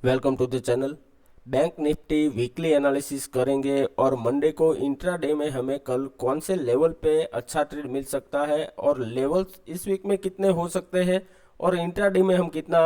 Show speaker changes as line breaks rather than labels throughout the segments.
Welcome to the channel. Bank Nifty weekly analysis करेंगे और Monday को इंट्राडे में हमें कल कौन से लेवल पे अच्छा ट्रेड मिल सकता है और लेवल्स इस वीक में कितने हो सकते हैं और इंट्राडे में हम कितना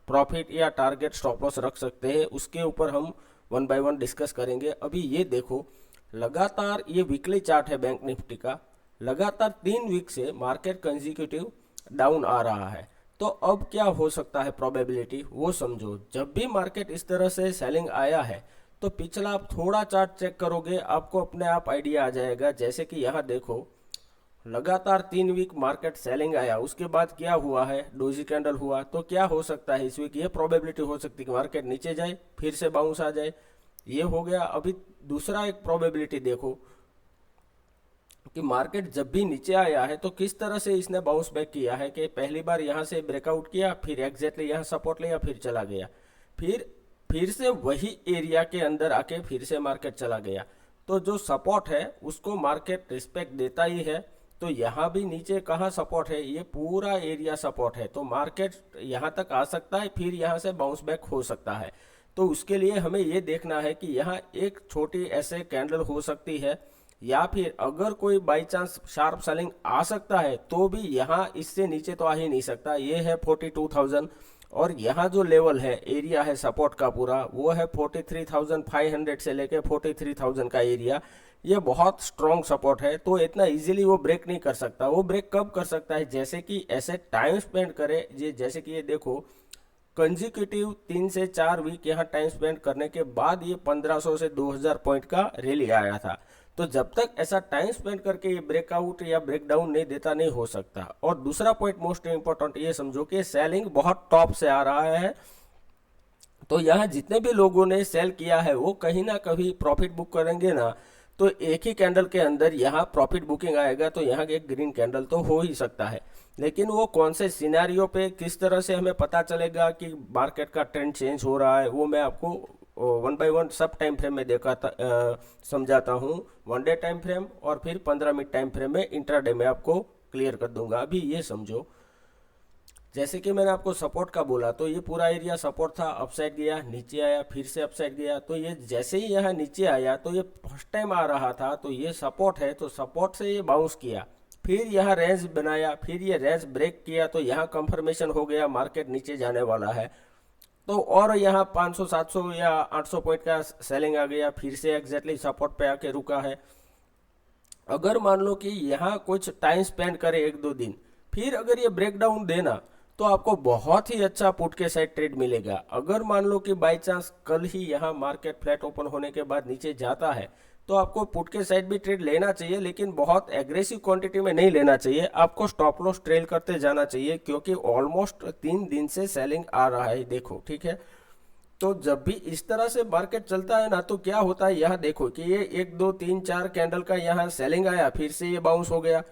प्रॉफिट या टारगेट स्टॉप लॉस रख सकते हैं, उसके ऊपर हम वन बाय वन डिस्कस करेंगे। अभी ये देखो, लगातार ये वीकली चार्ट है बैंक निफ्टी का। लगातार 3 वीक से मार्केट कंजिक्यूटिव डाउन आ रहा है। तो अब क्या हो सकता है प्रोबेबिलिटी वो समझो। जब भी मार्केट इस तरह से सेलिंग आया है तो पिछला आप थोड़ा चार्ट चेक करोगे, आपको अपने आप आइडिया आ जाएगा। जैसे कि यहाँ देखो, लगातार 3 वीक मार्केट सेलिंग आया, उसके बाद क्या हुआ है, डोजी कैंडल हुआ। तो क्या हो सकता है इस वीक, ये प्रोबेबिलिटी हो सकती है कि मार्केट नीचे जाए फिर से बाउंस आ जाए। ये हो गया। अभी दूसरा एक प्रोबेबिलिटी देखो कि मार्केट जब भी नीचे आया है तो किस तरह से इसने बाउंस बैक किया है। कि पहली बार यहाँ से ब्रेकआउट किया, फिर एग्जैक्टली यहाँ सपोर्ट लिया, फिर चला गया, फिर से वही एरिया के अंदर आके फिर से मार्केट चला गया। तो जो सपोर्ट है उसको मार्केट रिस्पेक्ट देता ही है। तो यहाँ भी नीचे कहाँ सपोर्ट है, ये पूरा एरिया सपोर्ट है। तो मार्केट यहाँ तक आ सकता है, फिर यहाँ से बाउंस बैक हो सकता है। तो उसके लिए हमें ये देखना है कि यहाँ एक छोटी ऐसे कैंडल हो सकती है, या फिर अगर कोई बाई चांस शार्प सेलिंग आ सकता है तो भी यहाँ इससे नीचे तो आ ही नहीं सकता। ये है 42,000 और यहाँ जो लेवल है, एरिया है सपोर्ट का पूरा, वो है 43,500 से लेके 43,000 का एरिया। ये बहुत स्ट्रॉन्ग सपोर्ट है। तो इतना इजीली वो ब्रेक नहीं कर सकता। वो ब्रेक कब कर सकता है, जैसे कि ऐसे टाइम स्पेंड करे। ये जैसे कि ये देखो, कंजिक्यूटिव 3 से 4 वीक यहाँ टाइम स्पेंड करने के बाद ये 1500 से 2000 पॉइंट का रैली आया था। तो जब तक ऐसा टाइम स्पेंड करके ये ब्रेकआउट या ब्रेकडाउन नहीं देता, नहीं हो सकता। और दूसरा पॉइंट मोस्ट इंपॉर्टेंट ये समझो कि सेलिंग बहुत टॉप से आ रहा है। तो यहाँ जितने भी लोगों ने सेल किया है वो कहीं ना कहीं प्रॉफिट बुक करेंगे ना। तो एक ही कैंडल के अंदर यहाँ प्रॉफिट बुकिंग आएगा, तो यहाँ एक ग्रीन कैंडल तो हो ही सकता है। लेकिन वो कौन से सिनेरियो पे किस तरह से हमें पता चलेगा कि मार्केट का ट्रेंड चेंज हो रहा है, वो मैं आपको वन बाय वन सब टाइम फ्रेम में समझाता हूँ। 1 डे टाइम फ्रेम और फिर 15 मिनट टाइम फ्रेम में इंट्राडे में आपको क्लियर कर दूंगा। अभी ये समझो, जैसे कि मैंने आपको सपोर्ट का बोला, तो ये पूरा एरिया सपोर्ट था, अपसाइड गया, नीचे आया, फिर से अपसाइड गया। तो ये जैसे ही यहाँ नीचे आया तो ये फर्स्ट टाइम आ रहा था, तो ये सपोर्ट है, तो सपोर्ट से ये बाउंस किया, फिर यहाँ रेंज बनाया, फिर ये रेंज ब्रेक किया। तो यहाँ कंफर्मेशन हो गया मार्केट नीचे जाने वाला है। तो और यहाँ 500 700 या 800 पॉइंट का सेलिंग आ गया, फिर से एग्जैक्टली सपोर्ट पे आके रुका है। अगर मान लो कि यहाँ कुछ टाइम स्पेंड करे 1-2 दिन, फिर अगर ये ब्रेकडाउन देना, तो आपको बहुत ही अच्छा पुट के साइड ट्रेड मिलेगा। अगर मान लो कि बाई चांस कल ही यहाँ मार्केट फ्लैट ओपन होने के बाद नीचे जाता है, तो आपको पुट के साइड भी ट्रेड लेना चाहिए, लेकिन बहुत एग्रेसिव क्वांटिटी में नहीं लेना चाहिए। आपको स्टॉप लॉस ट्रेल करते जाना चाहिए, क्योंकि ऑलमोस्ट 3 दिन से सेलिंग आ रहा है, देखो ठीक है। तो जब भी इस तरह से मार्केट चलता है ना, तो क्या होता है, यहाँ देखो कि ये 1 2 3 4 कैंडल का यहाँ सेलिंग आया, फिर से ये बाउंस हो गया।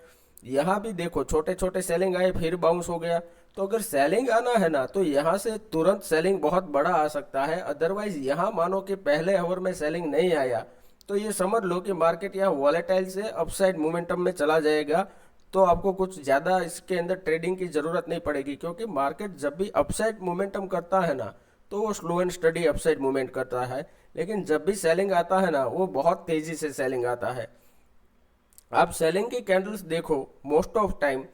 यहाँ भी देखो छोटे छोटे सेलिंग आए, फिर बाउंस हो गया। तो अगर सेलिंग आना है ना, तो यहाँ से तुरंत सेलिंग बहुत बड़ा आ सकता है। अदरवाइज यहाँ मानो कि पहले आवर में सेलिंग नहीं आया, तो ये समझ लो कि मार्केट यहाँ वॉलेटाइल से अपसाइड मोमेंटम में चला जाएगा। तो आपको कुछ ज़्यादा इसके अंदर ट्रेडिंग की ज़रूरत नहीं पड़ेगी, क्योंकि मार्केट जब भी अपसाइड मोमेंटम करता है ना, तो वो slow and study upside movement करता है। लेकिन जब भी सेलिंग आता है ना, वो बहुत तेजी से सेलिंग आता है। आप सेलिंग की कैंडल्स देखो, मोस्ट ऑफ टाइम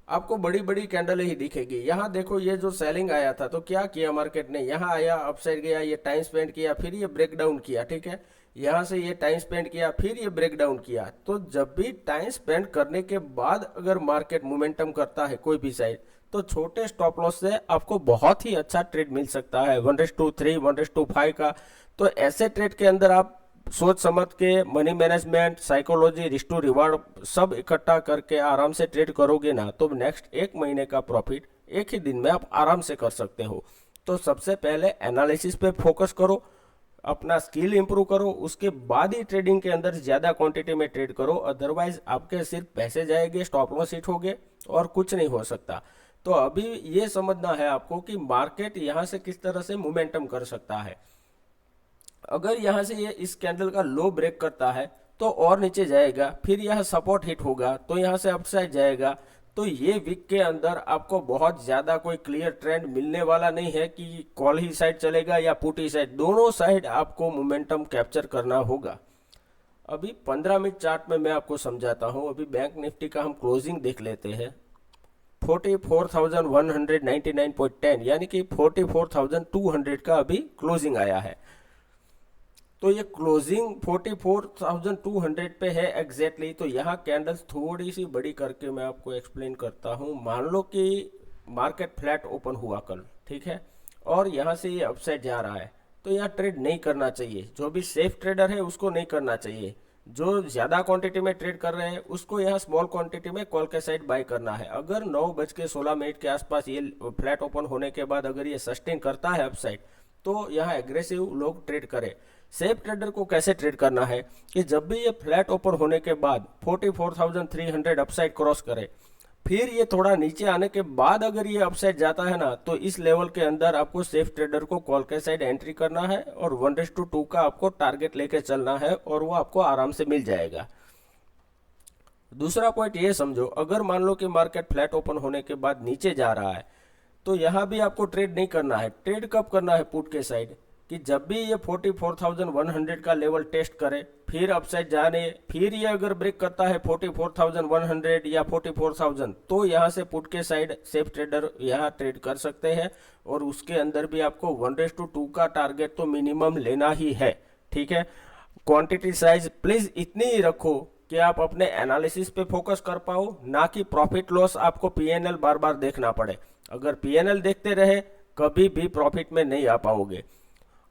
आपको बड़ी बड़ी कैंडल ही दिखेगी। यहाँ देखो, ये जो सेलिंग आया था, तो क्या किया मार्केट ने, यहाँ आया, अपसाइड गया, ये टाइम स्पेंड किया, फिर ये ब्रेक डाउन किया, ठीक है। यहाँ से ये टाइम स्पेंड किया, फिर ये ब्रेक डाउन किया। तो जब भी टाइम स्पेंड करने के बाद अगर मार्केट मोमेंटम करता है कोई भी साइड, तो छोटे स्टॉप लॉस से आपको बहुत ही अच्छा ट्रेड मिल सकता है, 1:3 1:5 का। तो ऐसे ट्रेड के अंदर आप सोच समझ के money management, psychology, risk to reward सब इकट्ठा करके आराम से ट्रेड करोगे ना, तो नेक्स्ट 1 महीने का प्रॉफिट एक ही दिन में आप आराम से कर सकते हो। तो सबसे पहले एनालिसिस पे फोकस करो, अपना स्किल इंप्रूव करो, उसके बाद ही ट्रेडिंग के अंदर ज़्यादा क्वांटिटी में ट्रेड करो। अदरवाइज आपके सिर्फ पैसे जाएंगे, स्टॉप लॉस हिट होगे और कुछ नहीं हो सकता। तो अभी ये समझना है आपको कि मार्केट यहाँ से किस तरह से मोमेंटम कर सकता है। अगर यहाँ से ये इस कैंडल का लो ब्रेक करता है तो और नीचे जाएगा, फिर यहाँ सपोर्ट हिट होगा, तो यहाँ से अपसाइड जाएगा। तो तो ये वीक के अंदर आपको बहुत ज़्यादा कोई क्लियर ट्रेंड मिलने वाला नहीं है कि कॉल ही साइड चलेगा या पुट ही साइड, दोनों साइड आपको मोमेंटम कैप्चर करना होगा। अभी 15 मिनट चार्ट में मैं आपको समझाता हूँ। अभी बैंक निफ्टी का हम क्लोजिंग देख लेते हैं। 44,199.10 यानी कि 44,200 का अभी क्लोजिंग आया है। तो ये क्लोजिंग 44,200 पे है एग्जैक्टली। तो यहाँ कैंडल्स थोड़ी सी बड़ी करके मैं आपको एक्सप्लेन करता हूँ। मान लो कि मार्केट फ्लैट ओपन हुआ कल, ठीक है, और यहाँ से ये अपसाइड जा रहा है, तो यहाँ ट्रेड नहीं करना चाहिए। जो भी सेफ ट्रेडर है उसको नहीं करना चाहिए। जो ज़्यादा क्वांटिटी में ट्रेड कर रहे हैं उसको यहाँ स्मॉल क्वांटिटी में कॉल के साइड बाय करना है। अगर 9:16 के आसपास ये फ्लैट ओपन होने के बाद अगर ये सस्टेन करता है अपसाइड, तो यहाँ एग्रेसिव लोग ट्रेड करें। सेफ ट्रेडर को कैसे ट्रेड करना है कि जब भी ये फ्लैट ओपन होने के बाद 44,300 अपसाइड क्रॉस करे, फिर ये थोड़ा नीचे आने के बाद अगर ये अपसाइड जाता है ना, तो इस लेवल के अंदर आपको सेफ ट्रेडर को कॉल के साइड एंट्री करना है और 1:2 का आपको टारगेट लेके चलना है और वो आपको आराम से मिल जाएगा। दूसरा पॉइंट ये समझो, अगर मान लो कि मार्केट फ्लैट ओपन होने के बाद नीचे जा रहा है, तो यहाँ भी आपको ट्रेड नहीं करना है। ट्रेड कब करना है पुट के साइड कि जब भी ये 44,100 का लेवल टेस्ट करे, फिर अपसाइड जाने, फिर ये अगर ब्रेक करता है 44,100 या 44,000, तो यहाँ से पुट के साइड सेफ ट्रेडर यहाँ ट्रेड कर सकते हैं। और उसके अंदर भी आपको 1:2 का टारगेट तो मिनिमम लेना ही है, ठीक है। क्वांटिटी साइज प्लीज इतनी ही रखो कि आप अपने एनालिसिस पे फोकस कर पाओ, ना कि प्रॉफिट लॉस आपको पीएनएल बार बार देखना पड़े। अगर पीएनएल देखते रहे कभी भी प्रॉफिट में नहीं आ पाओगे।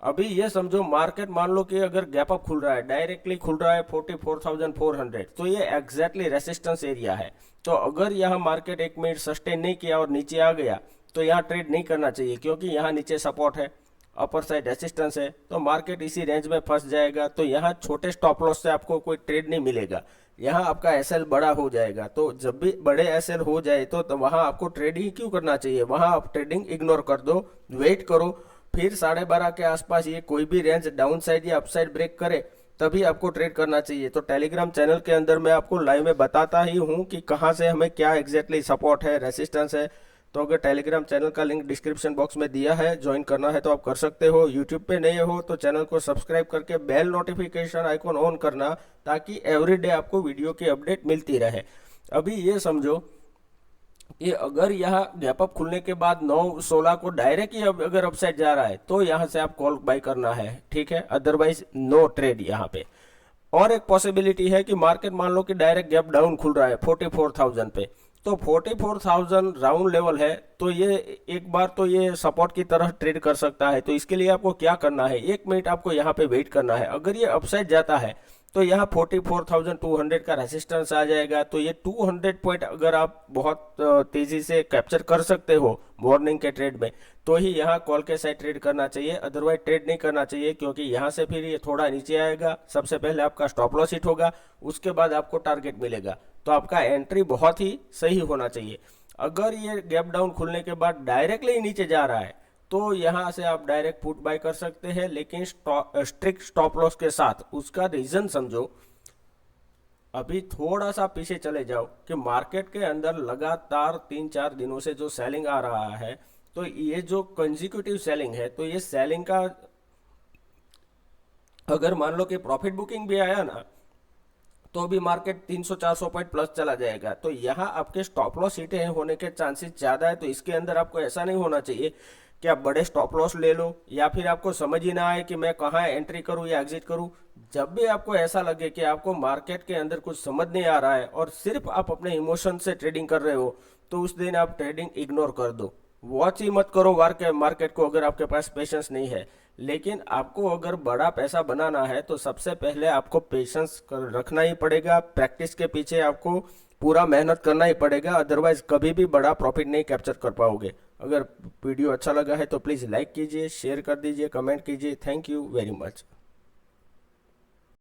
अभी ये समझो मार्केट मान लो कि अगर गैप अप खुल रहा है, डायरेक्टली खुल रहा है 44,400, तो ये एग्जैक्टली रेसिस्टेंस एरिया है। तो अगर यहाँ मार्केट 1 मिनट सस्टेन नहीं किया और नीचे आ गया, तो यहाँ ट्रेड नहीं करना चाहिए, क्योंकि यहाँ नीचे सपोर्ट है, अपर साइड रेसिस्टेंस है, तो मार्केट इसी रेंज में फंस जाएगा। तो यहाँ छोटे स्टॉप लॉस से आपको कोई ट्रेड नहीं मिलेगा। यहाँ आपका एसएल बड़ा हो जाएगा। तो जब भी बड़े एसएल हो जाए तो वहाँ आपको ट्रेडिंग क्यों करना चाहिए, वहाँ आप ट्रेडिंग इग्नोर कर दो, वेट करो। फिर 12:30 के आसपास ये कोई भी रेंज डाउन साइड या अपसाइड ब्रेक करे, तभी आपको ट्रेड करना चाहिए। तो टेलीग्राम चैनल के अंदर मैं आपको लाइव में बताता ही हूँ कि कहाँ से हमें क्या एग्जैक्टली सपोर्ट है, रेसिस्टेंस है। तो अगर टेलीग्राम चैनल का लिंक डिस्क्रिप्शन बॉक्स में दिया है, ज्वाइन करना है तो आप कर सकते हो। यूट्यूब पे नए हो तो चैनल को सब्सक्राइब करके बेल नोटिफिकेशन आइकॉन ऑन करना, ताकि एवरीडे आपको वीडियो की अपडेट मिलती रहे। अभी ये समझो कि अगर यहाँ गैप अप खुलने के बाद 9:16 को डायरेक्ट ही अगर अपसाइड जा रहा है, तो यहाँ से आप कॉल बाय करना है, ठीक है, अदरवाइज नो ट्रेड यहाँ पे। और एक पॉसिबिलिटी है कि मार्केट मान लो कि डायरेक्ट गैप डाउन खुल रहा है 44,000 पे, तो 44,000 राउंड लेवल है, तो ये एक बार तो ये सपोर्ट की तरह ट्रेड कर सकता है। तो इसके लिए आपको क्या करना है, 1 मिनट आपको यहाँ पे वेट करना है। अगर ये अपसाइड जाता है तो यहाँ 44,200 का रेसिस्टेंस आ जाएगा। तो ये 200 पॉइंट अगर आप बहुत तेजी से कैप्चर कर सकते हो मॉर्निंग के ट्रेड में, तो ही यहाँ कॉल के साइड ट्रेड करना चाहिए, अदरवाइज ट्रेड नहीं करना चाहिए। क्योंकि यहाँ से फिर ये थोड़ा नीचे आएगा, सबसे पहले आपका स्टॉप लॉस हिट होगा, उसके बाद आपको टारगेट मिलेगा। तो आपका एंट्री बहुत ही सही होना चाहिए। अगर ये गैप डाउन खुलने के बाद डायरेक्टली नीचे जा रहा है, तो यहाँ से आप डायरेक्ट पुट बाय कर सकते हैं, लेकिन स्ट्रिक्ट स्टॉप लॉस के साथ। उसका रीजन समझो, अभी थोड़ा सा पीछे चले जाओ कि मार्केट के अंदर लगातार 3-4 दिनों से जो सेलिंग आ रहा है, तो ये जो कंसेक्यूटिव सेलिंग है, तो ये सेलिंग का अगर मान लो कि प्रॉफिट बुकिंग भी आया ना, तो भी मार्केट 300-400 पॉइंट प्लस चला जाएगा। तो यहाँ आपके स्टॉप लॉस हिट होने के चांसेस ज़्यादा है। तो इसके अंदर आपको ऐसा नहीं होना चाहिए कि आप बड़े स्टॉप लॉस ले लो, या फिर आपको समझ ही ना आए कि मैं कहाँ एंट्री करूँ या एग्जिट करूँ। जब भी आपको ऐसा लगे कि आपको मार्केट के अंदर कुछ समझ नहीं आ रहा है और सिर्फ आप अपने इमोशन से ट्रेडिंग कर रहे हो, तो उस दिन आप ट्रेडिंग इग्नोर कर दो, वॉच ही मत करो मार्केट को, अगर आपके पास पेशेंस नहीं है। लेकिन आपको अगर बड़ा पैसा बनाना है तो सबसे पहले आपको पेशेंस रखना ही पड़ेगा, प्रैक्टिस के पीछे आपको पूरा मेहनत करना ही पड़ेगा, अदरवाइज कभी भी बड़ा प्रॉफिट नहीं कैप्चर कर पाओगे। अगर वीडियो अच्छा लगा है तो प्लीज़ लाइक कीजिए, शेयर कर दीजिए, कमेंट कीजिए। Thank you very much.